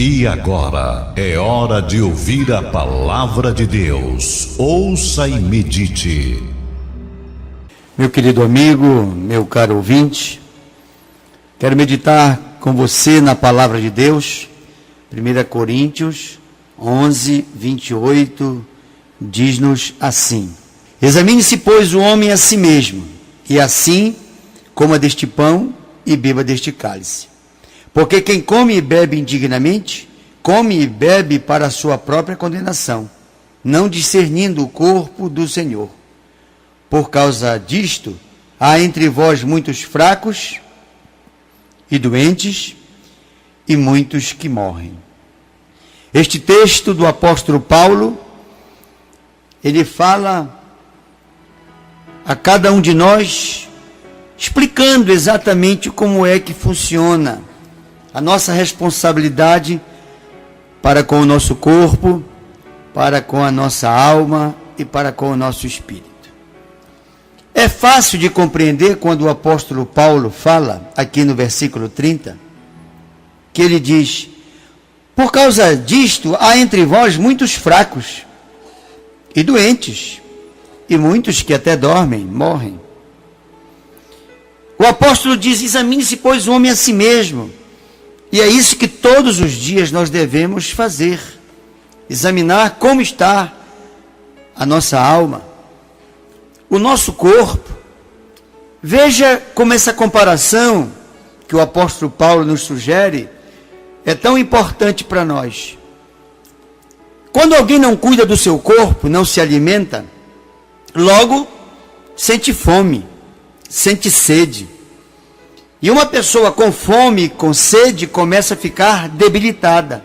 E agora é hora de ouvir a palavra de Deus. Ouça e medite. Meu querido amigo, meu caro ouvinte, quero meditar com você na palavra de Deus. 1 Coríntios 11, 28 diz-nos assim: Examine-se, pois, o homem a si mesmo, e assim coma deste pão e beba deste cálice. Porque quem come e bebe indignamente, come e bebe para a sua própria condenação, não discernindo o corpo do Senhor. Por causa disto, há entre vós muitos fracos e doentes, e muitos que morrem. Este texto do apóstolo Paulo, ele fala a cada um de nós, explicando exatamente como é que funciona a nossa responsabilidade para com o nosso corpo, para com a nossa alma e para com o nosso espírito. É fácil de compreender quando o apóstolo Paulo fala, aqui no versículo 30, que ele diz: por causa disto, há entre vós muitos fracos e doentes, e muitos que até dormem, morrem. O apóstolo diz: examine-se, pois, o homem a si mesmo. E é isso que todos os dias nós devemos fazer. Examinar como está a nossa alma, o nosso corpo. Veja como essa comparação que o apóstolo Paulo nos sugere é tão importante para nós. Quando alguém não cuida do seu corpo, não se alimenta, logo sente fome, sente sede. E uma pessoa com fome, com sede, começa a ficar debilitada.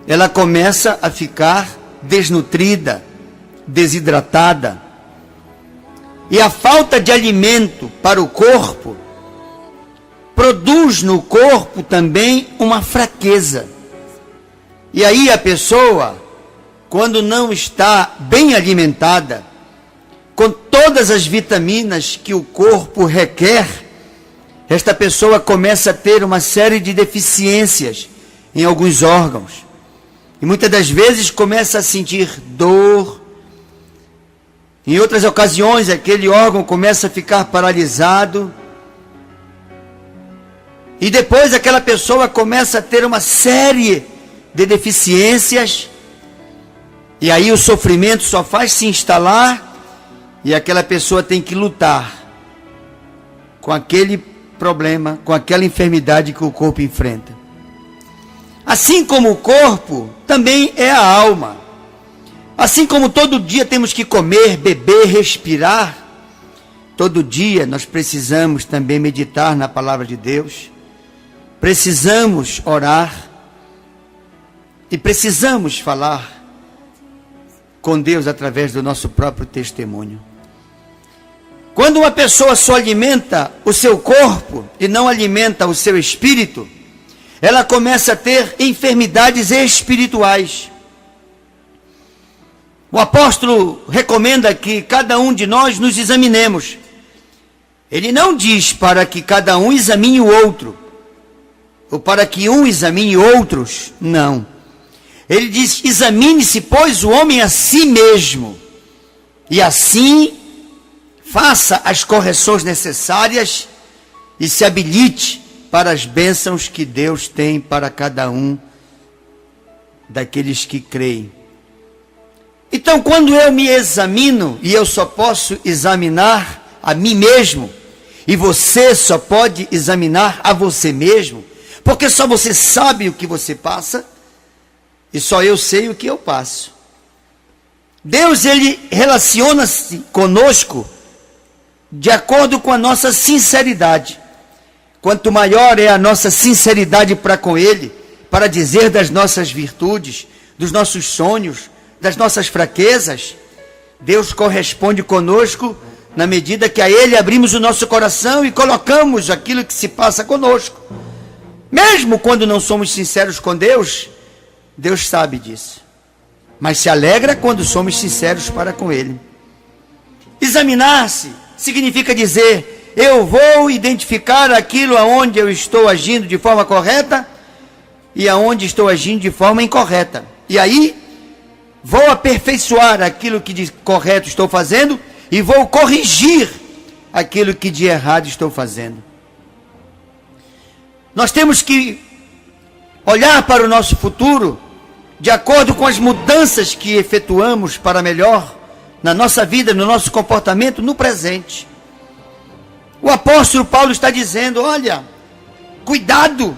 Ela começa a ficar desnutrida, desidratada. E a falta de alimento para o corpo produz no corpo também uma fraqueza. E aí a pessoa, quando não está bem alimentada, com todas as vitaminas que o corpo requer, esta pessoa começa a ter uma série de deficiências em alguns órgãos. E muitas das vezes começa a sentir dor. Em outras ocasiões, aquele órgão começa a ficar paralisado. E depois aquela pessoa começa a ter uma série de deficiências. E aí o sofrimento só faz se instalar. E aquela pessoa tem que lutar com aquele problema, com aquela enfermidade que o corpo enfrenta. Assim como o corpo, também é a alma. Assim como todo dia temos que comer, beber, respirar, todo dia nós precisamos também meditar na palavra de Deus, precisamos orar e precisamos falar com Deus através do nosso próprio testemunho. Quando uma pessoa só alimenta o seu corpo e não alimenta o seu espírito, ela começa a ter enfermidades espirituais. O apóstolo recomenda que cada um de nós nos examinemos. Ele não diz para que cada um examine o outro, ou para que um examine outros, não. Ele diz: examine-se, pois, o homem a si mesmo, e assim faça as correções necessárias e se habilite para as bênçãos que Deus tem para cada um daqueles que creem. Então, quando eu me examino, e eu só posso examinar a mim mesmo, e você só pode examinar a você mesmo, porque só você sabe o que você passa, e só eu sei o que eu passo. Deus, ele relaciona-se conosco de acordo com a nossa sinceridade. Quanto maior é a nossa sinceridade para com Ele, para dizer das nossas virtudes, dos nossos sonhos, das nossas fraquezas, Deus corresponde conosco na medida que a Ele abrimos o nosso coração e colocamos aquilo que se passa conosco. Mesmo quando não somos sinceros com Deus, Deus sabe disso. Mas se alegra quando somos sinceros para com Ele. Examinar-se significa dizer: eu vou identificar aquilo aonde eu estou agindo de forma correta e aonde estou agindo de forma incorreta. E aí, vou aperfeiçoar aquilo que de correto estou fazendo e vou corrigir aquilo que de errado estou fazendo. Nós temos que olhar para o nosso futuro de acordo com as mudanças que efetuamos para melhor na nossa vida, no nosso comportamento, no presente. O apóstolo Paulo está dizendo, olha, cuidado,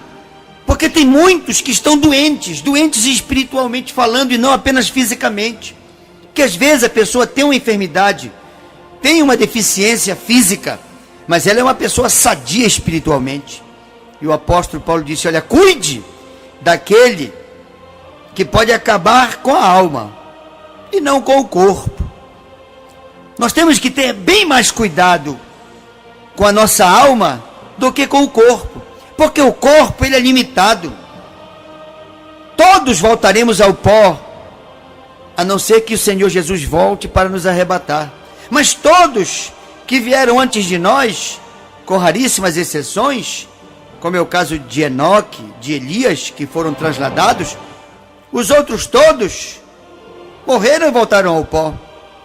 porque tem muitos que estão doentes espiritualmente falando e não apenas fisicamente. Que às vezes a pessoa tem uma enfermidade, tem uma deficiência física, mas ela é uma pessoa sadia espiritualmente. E o apóstolo Paulo disse, olha, cuide daquele que pode acabar com a alma e não com o corpo. Nós temos que ter bem mais cuidado com a nossa alma do que com o corpo, porque o corpo ele é limitado. Todos voltaremos ao pó, a não ser que o Senhor Jesus volte para nos arrebatar. Mas todos que vieram antes de nós, com raríssimas exceções, como é o caso de Enoque, de Elias, que foram transladados, os outros todos morreram e voltaram ao pó,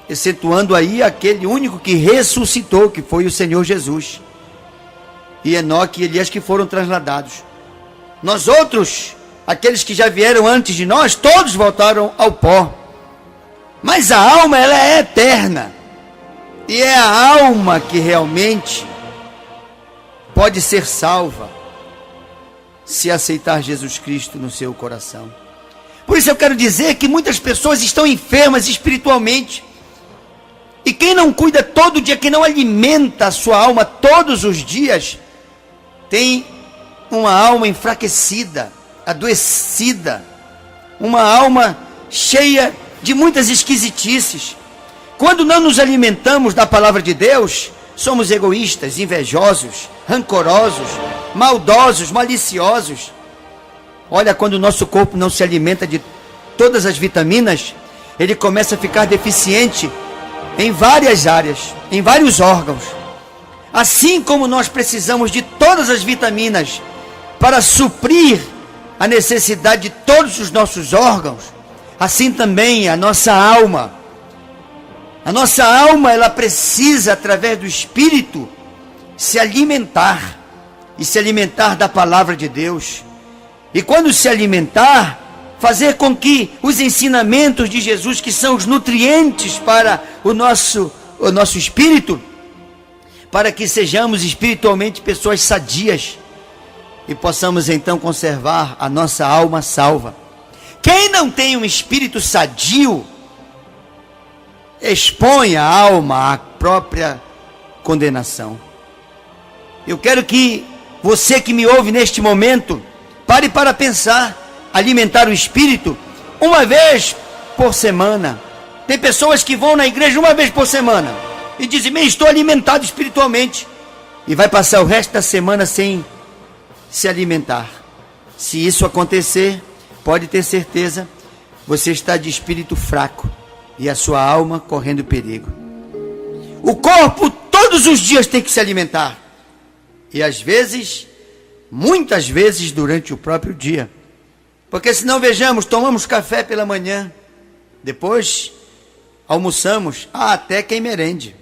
excetuando aí aquele único que ressuscitou, que foi o Senhor Jesus. E Enoque e Elias que foram transladados. Nós outros, aqueles que já vieram antes de nós, todos voltaram ao pó. Mas a alma, ela é eterna. E é a alma que realmente pode ser salva se aceitar Jesus Cristo no seu coração. Por isso eu quero dizer que muitas pessoas estão enfermas espiritualmente. E quem não cuida todo dia, quem não alimenta a sua alma todos os dias, tem uma alma enfraquecida, adoecida, uma alma cheia de muitas esquisitices. Quando não nos alimentamos da palavra de Deus, somos egoístas, invejosos, rancorosos, maldosos, maliciosos. Olha, quando o nosso corpo não se alimenta de todas as vitaminas, ele começa a ficar deficiente em várias áreas, em vários órgãos. Assim como nós precisamos de todas as vitaminas para suprir a necessidade de todos os nossos órgãos, assim também a nossa alma. A nossa alma, ela precisa, através do Espírito, se alimentar, e se alimentar da palavra de Deus. E quando se alimentar, fazer com que os ensinamentos de Jesus, que são os nutrientes para o nosso espírito, para que sejamos espiritualmente pessoas sadias, e possamos então conservar a nossa alma salva. Quem não tem um espírito sadio, expõe a alma à própria condenação. Eu quero que você que me ouve neste momento, pare para pensar, alimentar o espírito uma vez por semana. Tem pessoas que vão na igreja uma vez por semana e dizem, bem, estou alimentado espiritualmente, e vai passar o resto da semana sem se alimentar. Se isso acontecer, pode ter certeza, você está de espírito fraco e a sua alma correndo perigo. O corpo todos os dias tem que se alimentar, e às vezes, muitas vezes durante o próprio dia, porque senão, vejamos, tomamos café pela manhã, depois almoçamos, até quem merende,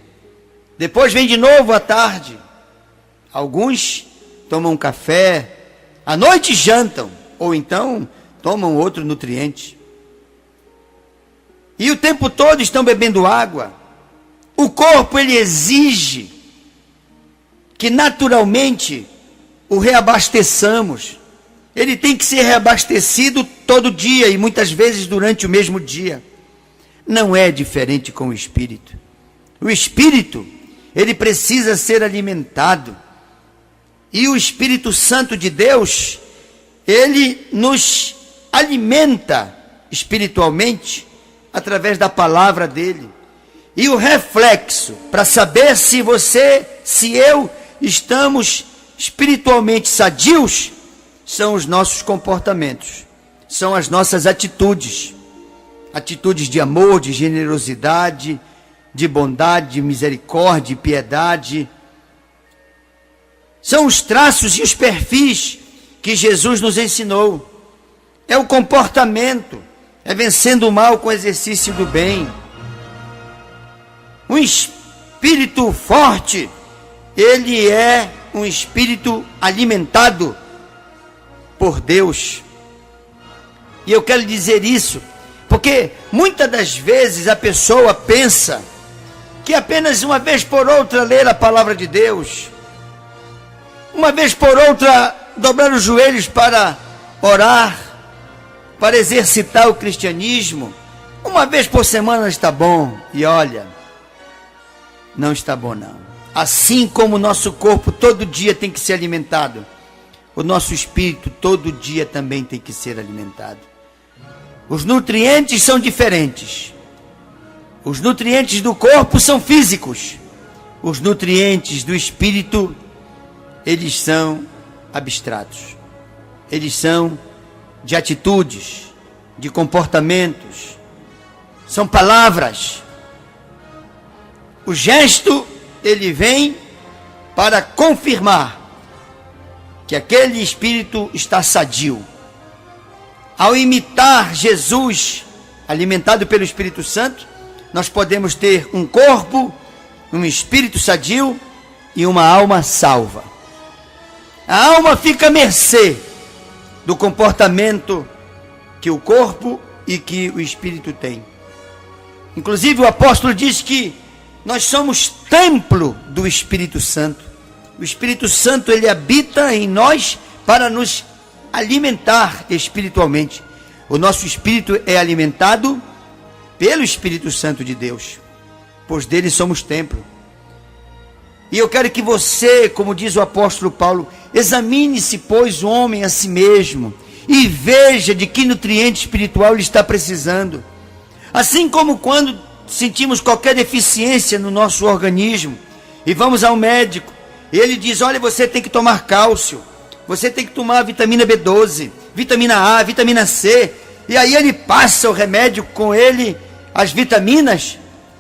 depois vem de novo à tarde, alguns tomam café, à noite jantam, ou então tomam outro nutriente, e o tempo todo estão bebendo água. O corpo, ele exige que naturalmente o reabasteçamos. Ele tem que ser reabastecido todo dia e muitas vezes durante o mesmo dia. Não é diferente com o espírito. O espírito, ele precisa ser alimentado. E o Espírito Santo de Deus, ele nos alimenta espiritualmente através da palavra dele. E o reflexo, para saber se você, se eu, estamos espiritualmente sadios, são os nossos comportamentos, são as nossas atitudes. Atitudes de amor, de generosidade, de bondade, de misericórdia, de piedade. São os traços e os perfis que Jesus nos ensinou. é o comportamento, é vencendo o mal com o exercício do bem. Um espírito forte, ele é um espírito alimentado por Deus. E eu quero dizer isso, porque muitas das vezes a pessoa pensa que apenas uma vez por outra ler a palavra de Deus, uma vez por outra dobrar os joelhos para orar, para exercitar o cristianismo, uma vez por semana está bom. E olha, não está bom não. Assim como o nosso corpo todo dia tem que ser alimentado, o nosso espírito todo dia também tem que ser alimentado. Os nutrientes são diferentes. Os nutrientes do corpo são físicos. Os nutrientes do espírito, eles são abstratos. Eles são de atitudes, de comportamentos. São palavras. O gesto, ele vem para confirmar que aquele espírito está sadio. Ao imitar Jesus, alimentado pelo Espírito Santo, nós podemos ter um corpo, um espírito sadio e uma alma salva. A alma fica à mercê do comportamento que o corpo e que o espírito tem. Inclusive o apóstolo diz que nós somos templo do Espírito Santo. O Espírito Santo, ele habita em nós para nos alimentar espiritualmente. O nosso espírito é alimentado pelo Espírito Santo de Deus, pois dele somos templo. E eu quero que você, como diz o apóstolo Paulo, examine-se, pois, o homem a si mesmo e veja de que nutriente espiritual ele está precisando. Assim como quando sentimos qualquer deficiência no nosso organismo e vamos ao médico, e ele diz: olha, você tem que tomar cálcio, você tem que tomar vitamina B12, vitamina A, vitamina C, e aí ele passa o remédio com ele, as vitaminas,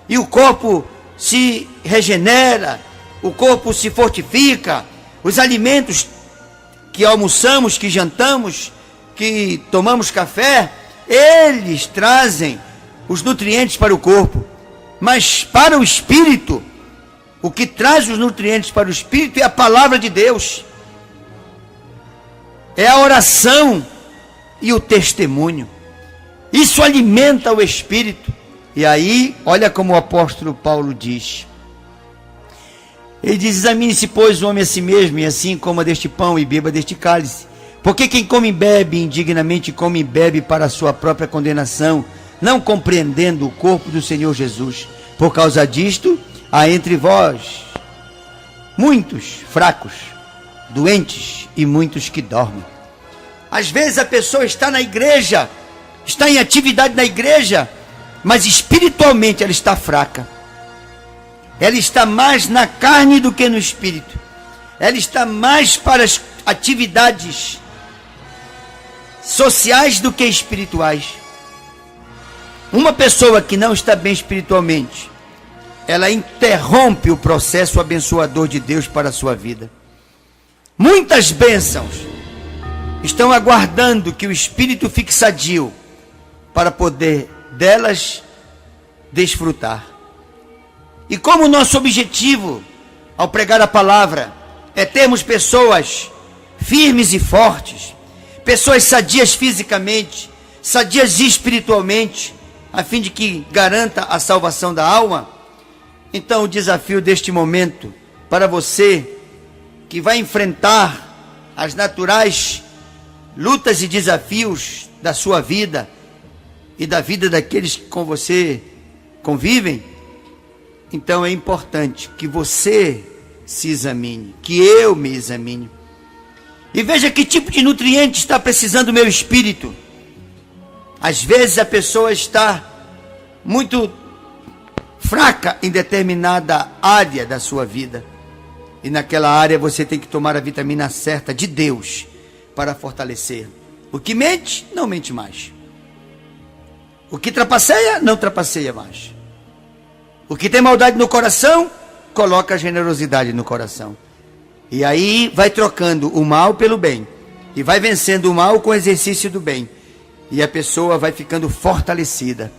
e o corpo se regenera, o corpo se fortifica, os alimentos que almoçamos, que jantamos, que tomamos café, eles trazem os nutrientes para o corpo. Mas para o espírito, o que traz os nutrientes para o espírito é a palavra de Deus, é a oração e o testemunho. Isso alimenta o espírito. E aí, olha como o apóstolo Paulo diz. Ele diz: examine-se, pois, o homem a si mesmo, e assim coma deste pão e beba deste cálice. Porque quem come e bebe indignamente, come e bebe para a sua própria condenação, não compreendendo o corpo do Senhor Jesus. Por causa disto, há entre vós muitos fracos, doentes e muitos que dormem. Às vezes a pessoa está na igreja, está em atividade na igreja, mas espiritualmente ela está fraca. Ela está mais na carne do que no espírito. Ela está mais para as atividades sociais do que espirituais. Uma pessoa que não está bem espiritualmente, ela interrompe o processo abençoador de Deus para a sua vida. Muitas bênçãos estão aguardando que o espírito fique sadio para poder delas desfrutar. E como o nosso objetivo ao pregar a palavra é termos pessoas firmes e fortes, pessoas sadias fisicamente, sadias espiritualmente, a fim de que garanta a salvação da alma, então o desafio deste momento para você que vai enfrentar as naturais lutas e desafios da sua vida e da vida daqueles que com você convivem, então é importante que você se examine, que eu me examine, e veja que tipo de nutriente está precisando o meu espírito. Às vezes a pessoa está muito fraca em determinada área da sua vida, e naquela área você tem que tomar a vitamina certa de Deus para fortalecer. O que mente, não mente mais. O que trapaceia, não trapaceia mais. O que tem maldade no coração, coloca a generosidade no coração. E aí vai trocando o mal pelo bem, e vai vencendo o mal com o exercício do bem. e a pessoa vai ficando fortalecida.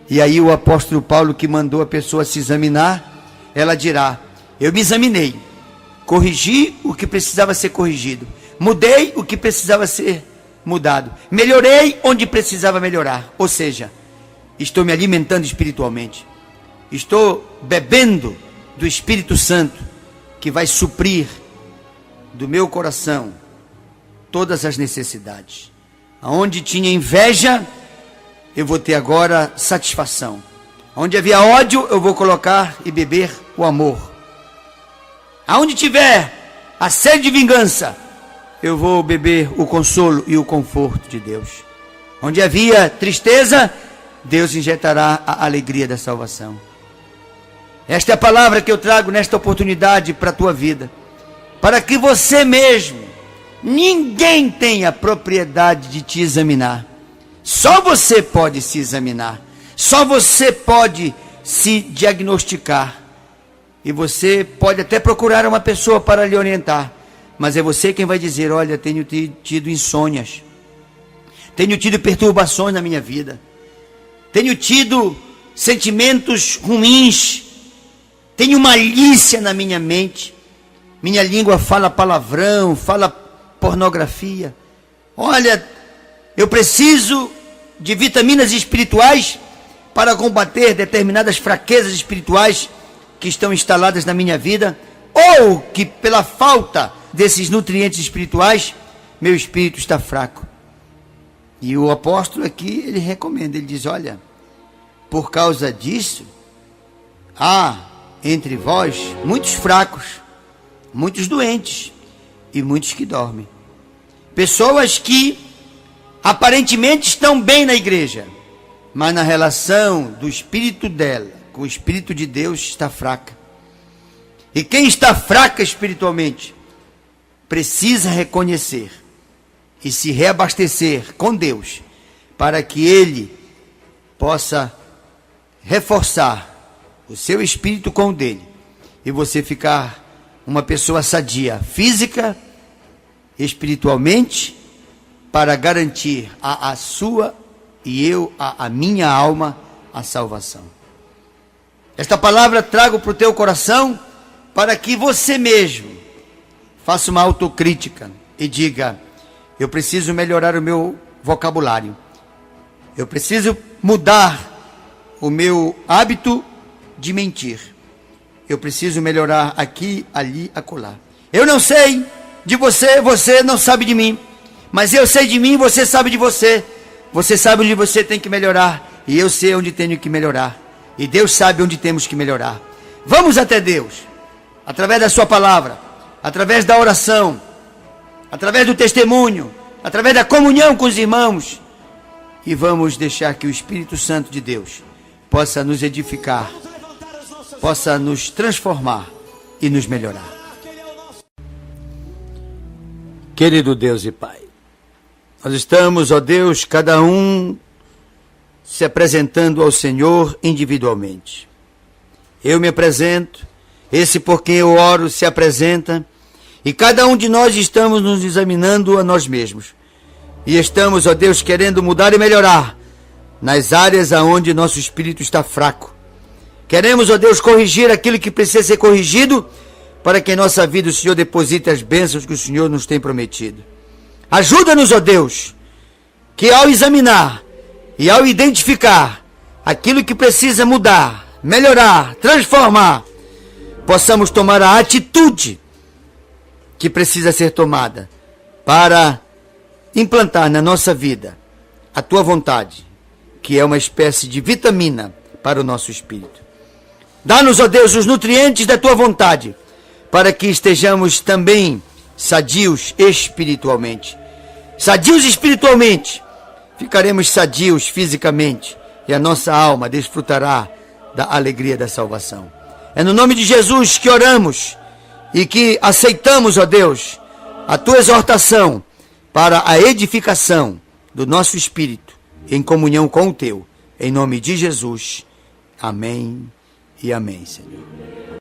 E aí o apóstolo Paulo, que mandou a pessoa se examinar, ela dirá: eu me examinei, corrigi o que precisava ser corrigido, mudei o que precisava ser mudado, melhorei onde precisava melhorar. Ou seja, estou me alimentando espiritualmente, estou bebendo do Espírito Santo, que vai suprir do meu coração todas as necessidades. Aonde tinha inveja, eu vou ter agora satisfação. Onde havia ódio, eu vou colocar e beber o amor. Aonde tiver a sede de vingança, eu vou beber o consolo e o conforto de Deus. Onde havia tristeza, Deus injetará a alegria da salvação. Esta é a palavra que eu trago nesta oportunidade para a tua vida, para que você mesmo, ninguém tenha propriedade de te examinar. Só você pode se examinar, só você pode se diagnosticar. E você pode até procurar uma pessoa para lhe orientar, mas é você quem vai dizer: olha, tenho tido insônias, tenho tido perturbações na minha vida, tenho tido sentimentos ruins, tenho malícia na minha mente, minha língua fala palavrão, fala pornografia. Olha, eu preciso de vitaminas espirituais para combater determinadas fraquezas espirituais que estão instaladas na minha vida, ou que pela falta desses nutrientes espirituais, meu espírito está fraco. E o apóstolo aqui, ele recomenda, ele diz: olha, por causa disso, há entre vós muitos fracos, muitos doentes e muitos que dormem. Pessoas que aparentemente estão bem na igreja, mas na relação do espírito dela com o Espírito de Deus está fraca. E quem está fraca espiritualmente precisa reconhecer e se reabastecer com Deus, para que Ele possa reforçar o seu espírito com o dele, e você ficar uma pessoa sadia, física, espiritualmente, para garantir a sua e a minha alma a salvação. Esta palavra trago para o teu coração, para que você mesmo faça uma autocrítica e diga: eu preciso melhorar o meu vocabulário, eu preciso mudar o meu hábito de mentir, eu preciso melhorar aqui, ali, acolá. Eu não sei de você, você não sabe de mim, mas eu sei de mim, você sabe de você. Você sabe onde você tem que melhorar, e eu sei onde tenho que melhorar, e Deus sabe onde temos que melhorar. Vamos até Deus, através da sua palavra, através da oração, através do testemunho, através da comunhão com os irmãos, e vamos deixar que o Espírito Santo de Deus possa nos edificar, possa nos transformar e nos melhorar. Querido Deus e Pai, nós estamos, ó Deus, cada um se apresentando ao Senhor individualmente. Eu me apresento, esse por quem eu oro se apresenta, e cada um de nós estamos nos examinando a nós mesmos. E estamos, ó Deus, querendo mudar e melhorar nas áreas aonde nosso espírito está fraco. Queremos, ó Deus, corrigir aquilo que precisa ser corrigido, para que em nossa vida o Senhor deposite as bênçãos que o Senhor nos tem prometido. Ajuda-nos, ó Deus, que ao examinar e ao identificar aquilo que precisa mudar, melhorar, transformar, possamos tomar a atitude que precisa ser tomada para implantar na nossa vida a tua vontade, que é uma espécie de vitamina para o nosso espírito. Dá-nos, ó Deus, os nutrientes da tua vontade, para que estejamos também sadios espiritualmente. Sadios espiritualmente, ficaremos sadios fisicamente, e a nossa alma desfrutará da alegria da salvação. É no nome de Jesus que oramos e que aceitamos, ó Deus, a tua exortação para a edificação do nosso espírito em comunhão com o teu. Em nome de Jesus. Amém e amém, Senhor.